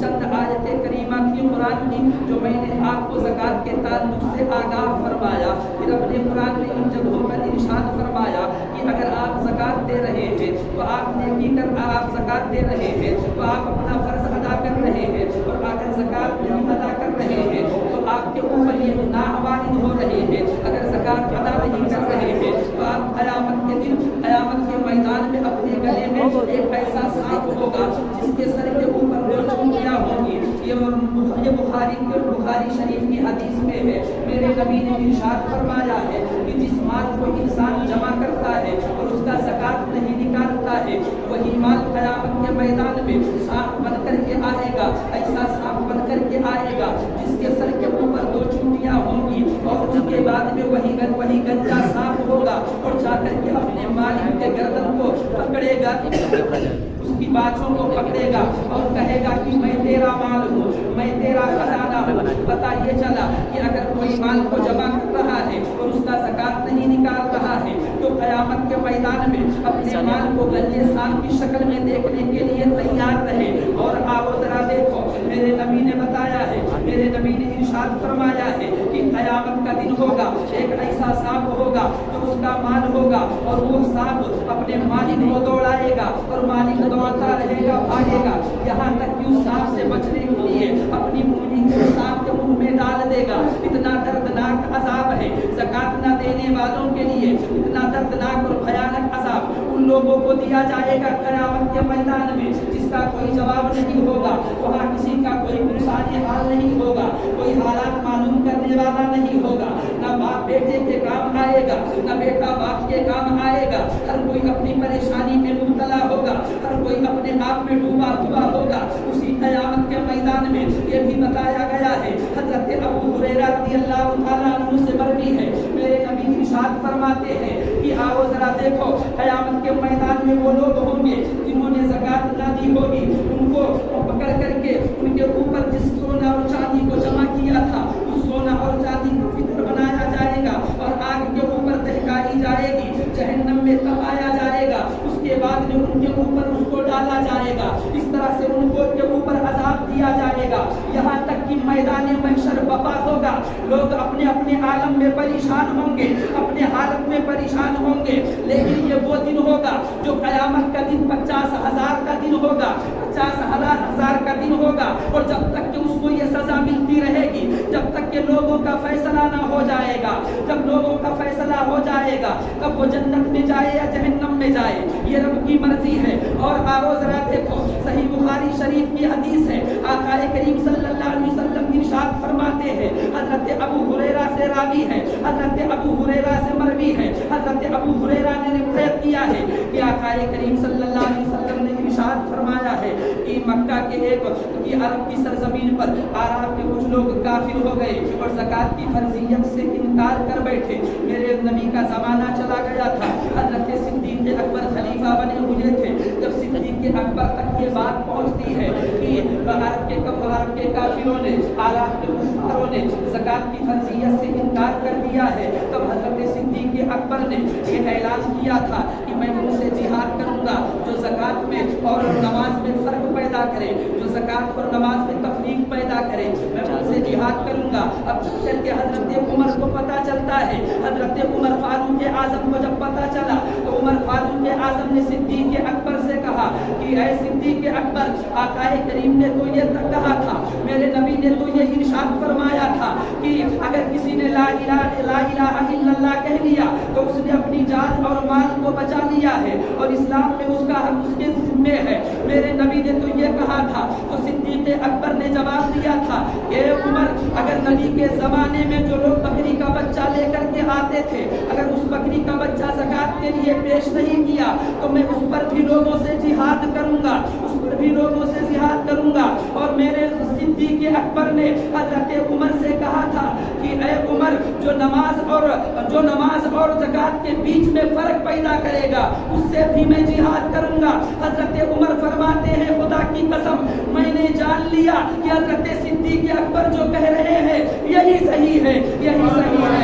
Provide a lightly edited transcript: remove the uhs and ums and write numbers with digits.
چند آیتیں کریمہ کی قرآن کی جو میں نے آپ کو زکوٰۃ کے تعلق سے آگاہ فرمایا. پھر اپنے قرآن میں ان جگہوں پر ارشاد فرمایا کہ اگر آپ زکوٰۃ دے رہے ہیں تو آپ نیکی کر آپ زکوٰۃ دے رہے ہیں تو آپ اپنا فرض ادا کر رہے ہیں, اور اگر زکوٰۃ نہیں ادا کر رہے ہیں تو آپ کے اوپر یہ گناہ وارد ہو رہے ہیں. اگر زکوٰۃ ادا نہیں کر رہے ہیں تو آپ قیامت کے دن قیامت کے میدان میں اپنے گلے میں ایک ایسا سانپ ہوگا جس کے سر کے اوپر دو چونٹیاں ہوں گی. یہ بخاری شریف کی حدیث میں ہے. میرے نبی نے ارشاد فرمایا ہے کہ جس مال کو انسان جمع کرتا ہے اور اس کا زکوٰۃ نہیں نکالتا ہے وہی مال قیامت کے میدان میں سانپ بن کر کے آئے گا, ایسا سانپ بن کر کے آئے گا جس کے سر کے اوپر دو چونٹیاں ہوں گی, اور اس کے بعد میں وہی گنجا سانپ ہوگا اور جا کر کے اپنے مالک کے گردن کو پکڑے گا, اس کی باچھوں کو پکڑے گا اور کہے گا کہ میں تیرا مال ہوں, میں تیرا خزانہ ہوں. پتہ یہ چلا کہ اگر کوئی مال کو جمع کر رہا ہے اور اس کا زکوٰۃ نہیں نکال رہا ہے تو قیامت کے میدان میں اپنے مال کو گنجے سانپ کی شکل میں دیکھنے کے لیے تیار رہے. اور آؤ ذرا دیکھو, میرے نبی نے بتایا ہے, میرے نبی نے ارشاد فرمایا ہے کہ قیامت کا دن ہوگا, ایک ایسا سانپ ہوگا جو اس کا مال ہوگا اور وہ سانپ اپنے مالک کو دوڑائے گا اور مالک دوڑتا رہے گا, بھاگے گا, یہاں تک کہ اس سانپ سے بچنے کے لیے اپنی انگلی کو سانپ کے منہ میں ڈال دے گا. اتنا دردناک عذاب ہے زکوٰۃ نہ دینے والوں کے لیے, اتنا دردناک اور بھیانک عذاب ان لوگوں کو دیا جائے گا قیامت کے میدان میں جس کا کوئی جواب نہیں ہوگا. وہاں کسی کا کوئی انسانی حال نہیں ہوگا, کوئی حالات معلوم کرنے والا نہیں ہوگا, نہ باپ بیٹے کے کام آئے گا, نہ بیٹا باپ کے کام آئے گا. ہر کوئی اپنی پریشانی میں مبتلا ہوگا, ہر کوئی اپنے آپ میں ڈوبا ہوا ہوگا. اسی قیامت کے میدان میں یہ بھی بتایا گیا ہے, حضرت ابو ہریرہ رضی اللہ تعالیٰ عنہ سے مروی ہے, میرے نبی ارشاد فرماتے ہیں کہ آؤ ذرا دیکھو قیامت کے میدان میں وہ لوگ ہوں گے جنہوں نے زکوٰۃ نہ دی ہوگی, ان کو پکڑ کر کے ان کے اوپر جس سونا اور چاندی کو جمع کیا تھا اس سونا اور چاندی کو فطر بنایا جائے گا اور آگ کے اوپر دہکائی جائے گی, جہنم میں تپایا جائے گا, اس کے بعد میں ان کے اوپر اس کو ڈالا جائے گا. اس طرح سے ان کو کے اوپر عذاب دیا جائے گا یہاں تک کہ میدان محشر بپا ہوگا. لوگ اپنے اپنے عالم میں پریشان ہوں گے, اپنے حالت میں پریشان ہوں گے, لیکن یہ وہ دن ہوگا جو قیامت کا دن 50,000 کا دن ہوگا, 50,000 کا دن ہوگا. اور جب تک کہ اس کو یہ سزا ملتی رہے گی, جب تک کہ لوگوں کا فیصلہ نہ ہو جائے گا, جب لوگوں کا فیصلہ ہو جائے گا تب وہ جنت میں جائے یا جہنم میں جائے, یہ رب کی مرضی ہے. اور آؤ ذرا دیکھو, صحیح بخاری شریف کی حدیث ہے, آقا کریم صلی اللہ علیہ وسلم ارشاد فرماتے ہیں, حضرت ابو ہریرہ سے راوی ہے, حضرت ابو ہریرہ سے مروی ہے, حضرت ابو ہریرہ نے روایت کیا ہے کہ آقا کریم صلی اللہ علیہ وسلم نے ارشاد فرمایا ہے کہ مکہ کے عرب کی سرزمین پر عرب کے کچھ لوگ کافر ہو گئے اور زکوٰۃ کی فرضیت سے انکار کر بیٹھے. میرے نبی کا زمانہ چلا گیا تھا, حضرت صدیق اکبر خلیفہ بنے ہوئے تھے. جب صدیق اکبر تک یہ بات پہنچتی ہے کہ عرب کے کافروں نے, عرب کے کفاروں نے زکوٰۃ کی فرضیت سے انکار کر دیا ہے, تب حضرت صدیق اکبر نے یہ اعلان کیا تھا کہ میں ان سے جہاد کروں گا جو زکوٰۃ میں اور نماز میں فرق پیدا کرے, جو زکوٰۃ اور نماز میں تفریق پیدا کرے, میں ان سے جہاد کروں گا. اب جب کر کے حضرت عمر کو پتہ چلتا ہے, حضرت عمر فاروق اعظم کو جب پتہ چلا تو عمر فاروق اعظم نے صدیق اکبر سے کہا کہ اے صدیق اکبر, آقا کریم نے تو یہ کہا تھا, میرے نبی نے تو یہ ارشاد فرمایا تھا کہ اگر کسی نے لا الہ الا اللہ کہہ لیا تو اس نے اپنی جان اور مال کو بچا لیا ہے اور اسلام میں اس کا حق اس کے ذمے ہے. میرے نبی نے تو یہ کہا تھا. تو صدیق اکبر نے جواب دیا تھا, اے عمر, اگر نبی کے زمانے میں جو لوگ بکری کا بچہ لے کر کے آتے تھے, اگر اس بکری کا بچہ زکوٰۃ کے لیے پیش نہیں کیا تو میں اس پر بھی لوگوں سے جہاد کروں گا, اس پر بھی لوگوں سے جہاد کروں گا. اور میرے صدیق اکبر نے حضرت عمر سے کہا تھا کہ اے عمر, جو نماز اور زکوٰۃ کے بیچ میں فرق پیدا کرے گا اس سے بھی میں جہاد کروں گا. حضرت عمر فرماتے ہیں, خدا کی قسم میں نے جان لیا کہ حضرت صدیق اکبر جو کہہ رہے ہیں یہی صحیح ہے, یہی صحیح ہے.